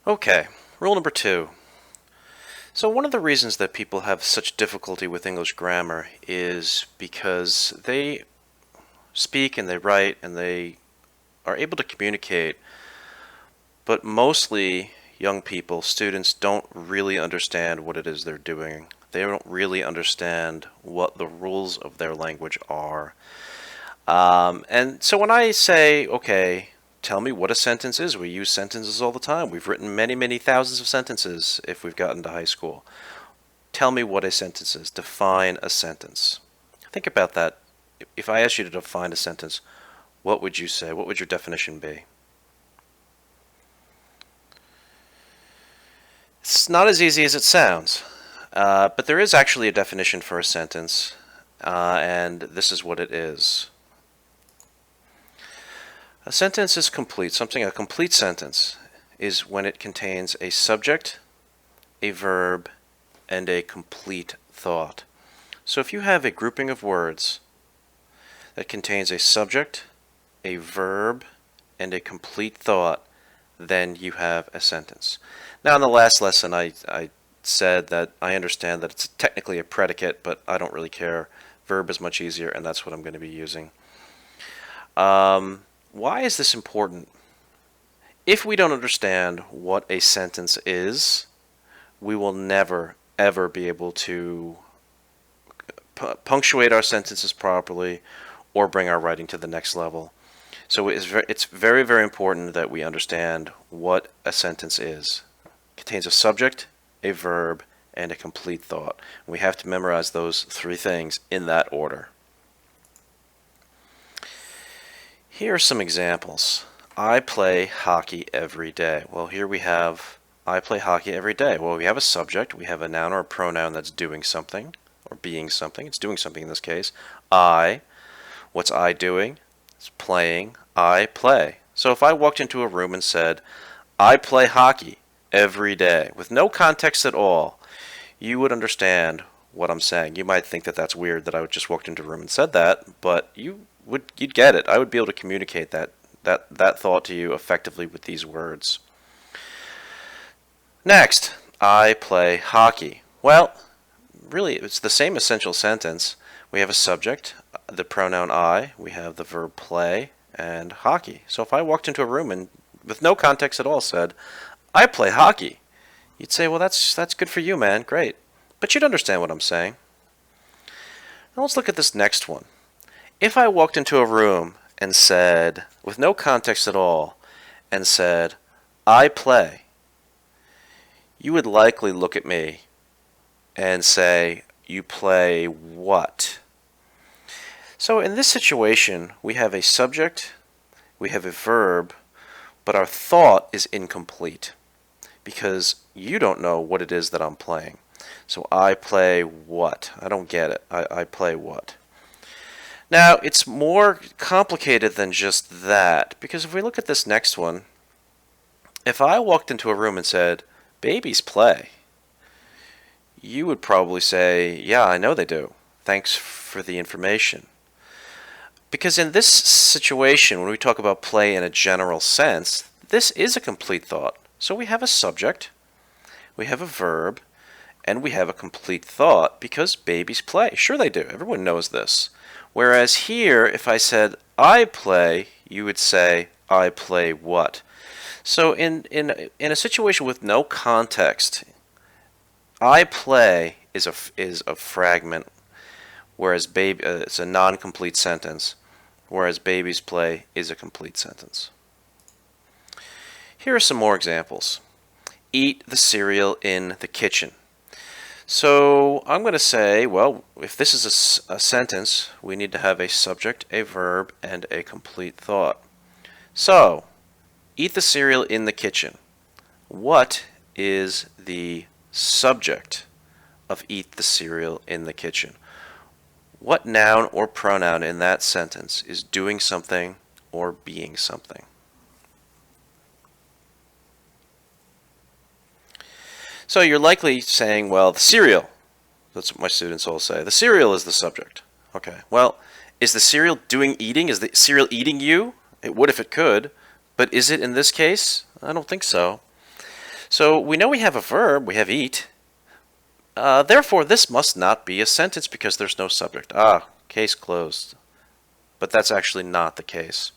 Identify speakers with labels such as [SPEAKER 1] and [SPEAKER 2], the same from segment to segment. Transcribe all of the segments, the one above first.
[SPEAKER 1] Okay, rule number 2. So one of the reasons that people have such difficulty with English grammar is because they speak and they write and they are able to communicate, but mostly young people, students, don't really understand what it is they're doing. They don't really understand what the rules of their language are. And so when I say, okay, tell me what a sentence is, we use sentences all the time. We've written many, many thousands of sentences if we've gotten to high school. Tell me what a sentence is. Define a sentence. Think about that. If I asked you to define a sentence, what would you say? What would your definition be? It's not as easy as it sounds, but there is actually a definition for a sentence, and this is what it is. A sentence is complete. A complete sentence is when it contains a subject, a verb, and a complete thought. So if you have a grouping of words that contains a subject, a verb, and a complete thought, then you have a sentence. Now in the last lesson I said that I understand that it's technically a predicate, but I don't really care. Verb is much easier, and that's what I'm going to be using. Why is this important? If we don't understand what a sentence is, we will never, ever be able to punctuate our sentences properly or bring our writing to the next level. So it's very, very important that we understand what a sentence is. It contains a subject, a verb, and a complete thought. We have to memorize those 3 things in that order. Here are some examples. I play hockey every day. Well, here we have I play hockey every day. Well, we have a subject, we have a noun or a pronoun that's doing something, or being something. It's doing something in this case. I. What's I doing? It's playing. I play. So if I walked into a room and said, I play hockey every day, with no context at all, you would understand what I'm saying. You might think that that's weird that I just walked into a room and said that, but you'd get it. I would be able to communicate that thought to you effectively with these words. Next, I play hockey. Well, really, it's the same essential sentence. We have a subject, the pronoun I, we have the verb play, and hockey. So if I walked into a room and, with no context at all, said, I play hockey, you'd say, well, that's good for you, man, great. But you'd understand what I'm saying. Now let's look at this next one. If I walked into a room and said, with no context at all, and said, I play, you would likely look at me and say, you play what? So in this situation, we have a subject, we have a verb, but our thought is incomplete because you don't know what it is that I'm playing. So I play what? I don't get it. I play what? Now, it's more complicated than just that, because if we look at this next one, if I walked into a room and said, babies play, you would probably say, yeah, I know they do. Thanks for the information. Because in this situation, when we talk about play in a general sense, this is a complete thought. So we have a subject, we have a verb, and we have a complete thought because babies play. Sure they do. Everyone knows this. Whereas here, if I said, I play, you would say, I play what? So in a situation with no context, I play is a fragment, whereas it's a non-complete sentence, whereas babies play is a complete sentence. Here are some more examples. Eat the cereal in the kitchen. So I'm going to say, well, if this is a sentence, we need to have a subject, a verb, and a complete thought. So, eat the cereal in the kitchen. What is the subject of eat the cereal in the kitchen? What noun or pronoun in that sentence is doing something or being something? So you're likely saying, well, the cereal. That's what my students all say. The cereal is the subject. Okay, well, is the cereal doing eating? Is the cereal eating you? It would if it could, but is it in this case? I don't think so. So we know we have a verb, we have eat. Therefore, this must not be a sentence because there's no subject. Case closed. But that's actually not the case.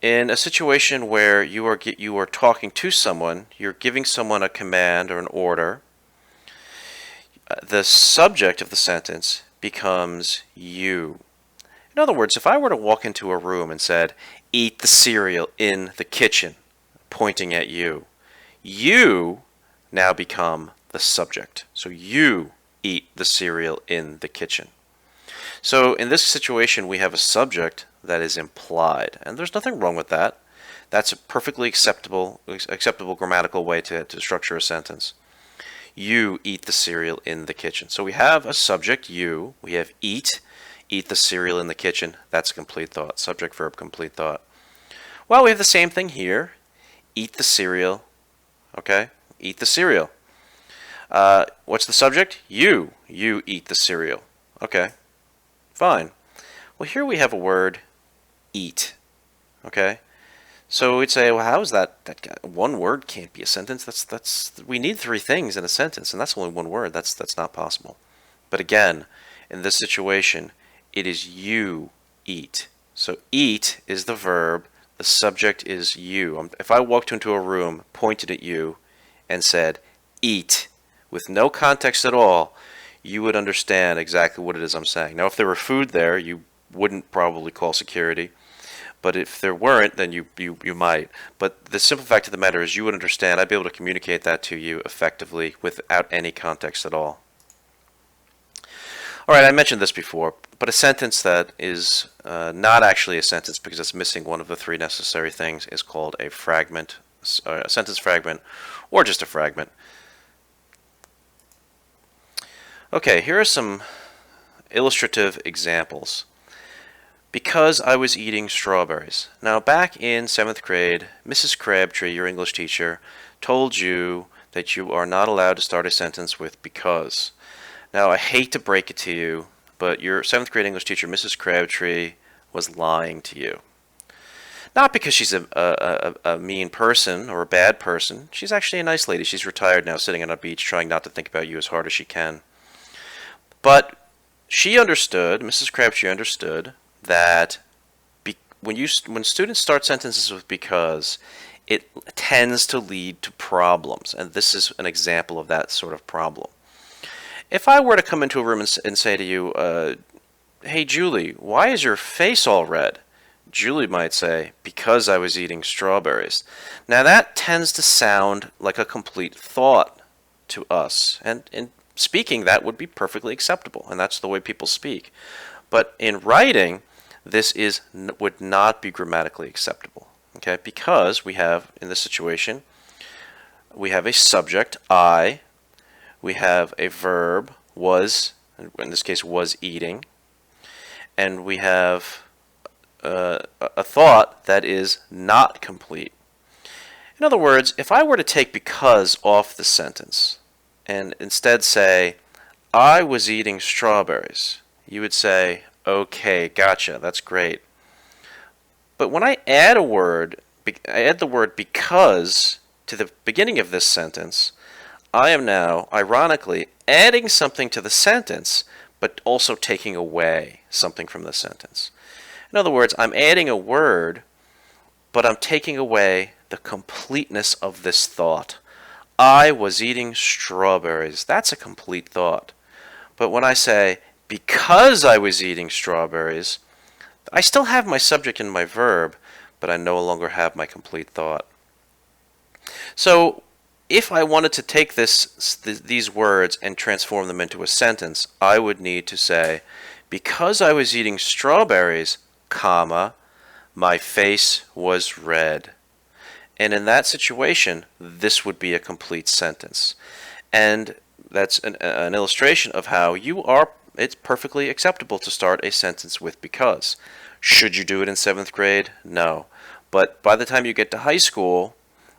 [SPEAKER 1] In a situation where you are talking to someone, you're giving someone a command or an order, the subject of the sentence becomes you. In other words, if I were to walk into a room and said, eat the cereal in the kitchen, pointing at you, you now become the subject. So you eat the cereal in the kitchen. So in this situation, we have a subject that is implied, and there's nothing wrong with that. That's a perfectly acceptable grammatical way to structure a sentence. You eat the cereal in the kitchen. So we have a subject, you. We have eat the cereal in the kitchen. That's a complete thought. Subject, verb, complete thought. Well, we have the same thing here. Eat the cereal. Okay? Eat the cereal. What's the subject? You. You eat the cereal. Okay. Fine. Well, here we have a word, eat. Okay? So we'd say, well, how is that one word can't be a sentence? We need three things in a sentence, and that's only one word. That's not possible. But again, in this situation, it is you eat. So eat is the verb, the subject is you. If I walked into a room, pointed at you, and said, eat, with no context at all, you would understand exactly what it is I'm saying. Now, if there were food there, you wouldn't probably call security. But if there weren't, then you might. But the simple fact of the matter is you would understand. I'd be able to communicate that to you effectively without any context at all. All right, I mentioned this before, but a sentence that is not actually a sentence because it's missing one of the three necessary things is called a fragment, a sentence fragment, or just a fragment. Okay, here are some illustrative examples. Because I was eating strawberries. Now, back in 7th grade, Mrs. Crabtree, your English teacher, told you that you are not allowed to start a sentence with because. Now, I hate to break it to you, but your 7th grade English teacher, Mrs. Crabtree, was lying to you. Not because she's a mean person or a bad person. She's actually a nice lady. She's retired now, sitting on a beach, trying not to think about you as hard as she can. But she understood, Mrs. Crabtree understood, that when students start sentences with because, it tends to lead to problems, and this is an example of that sort of problem. If I were to come into a room and say to you, hey Julie, why is your face all red? Julie might say, because I was eating strawberries. Now that tends to sound like a complete thought to us, and in speaking that would be perfectly acceptable, and that's the way people speak. But in writing, this would not be grammatically acceptable, okay? Because we have, in this situation, we have a subject, I, we have a verb, was, in this case, was eating, and we have a thought that is not complete. In other words, if I were to take because off the sentence and instead say, I was eating strawberries, you would say, okay, gotcha, that's great. But when I add the word because to the beginning of this sentence, I am now, ironically, adding something to the sentence, but also taking away something from the sentence. In other words, I'm adding a word, but I'm taking away the completeness of this thought. I was eating strawberries. That's a complete thought. But when I say, because I was eating strawberries, I still have my subject and my verb, but I no longer have my complete thought. So if I wanted to take these words and transform them into a sentence, I would need to say, because I was eating strawberries, comma, my face was red. And in that situation, this would be a complete sentence. And that's an illustration of how it's perfectly acceptable to start a sentence with because. Should you do it in 7th grade? No. But by the time you get to high school,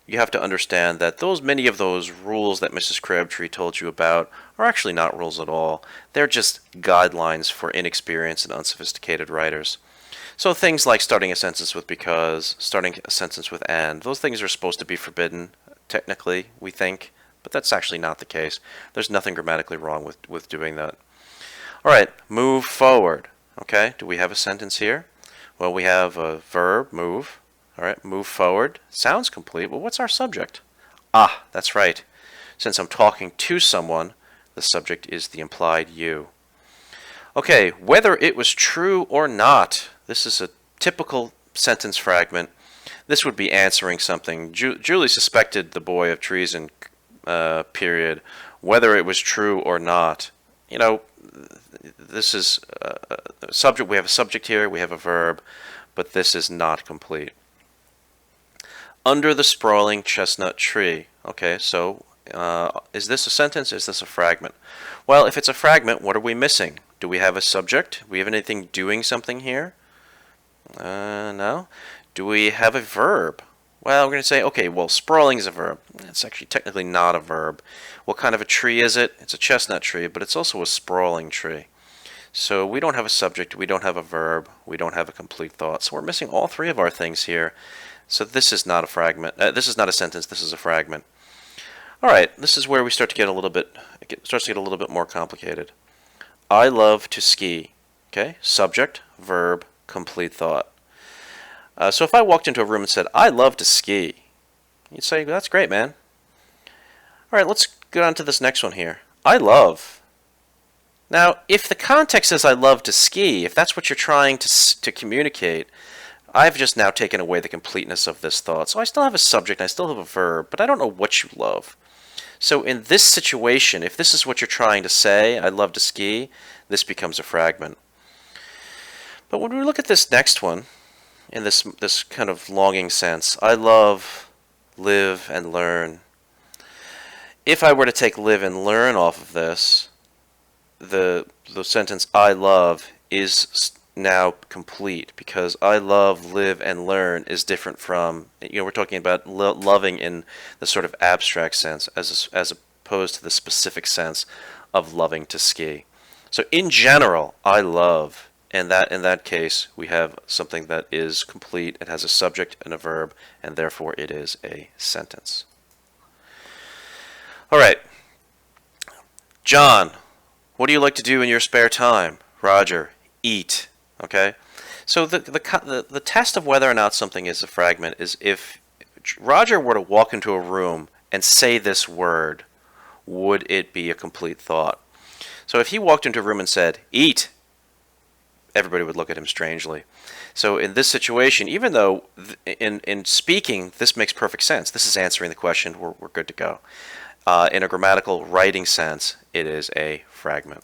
[SPEAKER 1] you have to understand that many of those rules that Mrs. Crabtree told you about are actually not rules at all. They're just guidelines for inexperienced and unsophisticated writers. So things like starting a sentence with because, starting a sentence with and, those things are supposed to be forbidden technically, we think, but that's actually not the case. There's nothing grammatically wrong with doing that. All right, move forward. Okay, do we have a sentence here? Well, we have a verb, move. All right, move forward. Sounds complete. Well, what's our subject? Ah, that's right. Since I'm talking to someone, the subject is the implied you. Okay, whether it was true or not. This is a typical sentence fragment. This would be answering something. Julie suspected the boy of treason, period. Whether it was true or not. You know, this is a subject. We have a subject here. We have a verb, but this is not complete. Under the sprawling chestnut tree. Okay, so is this a sentence? Is this a fragment? Well, if it's a fragment, what are we missing? Do we have a subject? Do we have anything doing something here? No. Do we have a verb? Well, we're going to say, okay, well, sprawling is a verb. It's actually technically not a verb. What kind of a tree is it? It's a chestnut tree, but it's also a sprawling tree. So we don't have a subject, we don't have a verb, we don't have a complete thought. So we're missing all three of our things here. So this is not a fragment. This is not a sentence, this is a fragment. All right, this is where we start to get a little bit, more complicated. I love to ski. Okay, subject, verb, complete thought. So if I walked into a room and said, I love to ski, you'd say, that's great, man. All right, let's get on to this next one here. I love. Now, if the context is I love to ski, if that's what you're trying to communicate, I've just now taken away the completeness of this thought. So I still have a subject, I still have a verb, but I don't know what you love. So in this situation, if this is what you're trying to say, I love to ski, this becomes a fragment. But when we look at this next one, in this kind of longing sense, I love, live, and learn. If I were to take live and learn off of this, the sentence I love is now complete, because I love, live, and learn is different from, we're talking about loving in the sort of abstract sense as opposed to the specific sense of loving to ski. So in general, I love, and that in that case we have something that is complete. It has a subject and a verb, and therefore it is a sentence. All right, John, what do you like to do in your spare time? Roger, eat. Okay, so the test of whether or not something is a fragment is if Roger were to walk into a room and say this word, would it be a complete thought? So if he walked into a room and said, eat, everybody would look at him strangely. So in this situation, even though in speaking this makes perfect sense, this is answering the question, we're good to go. In a grammatical writing sense, it is a fragment.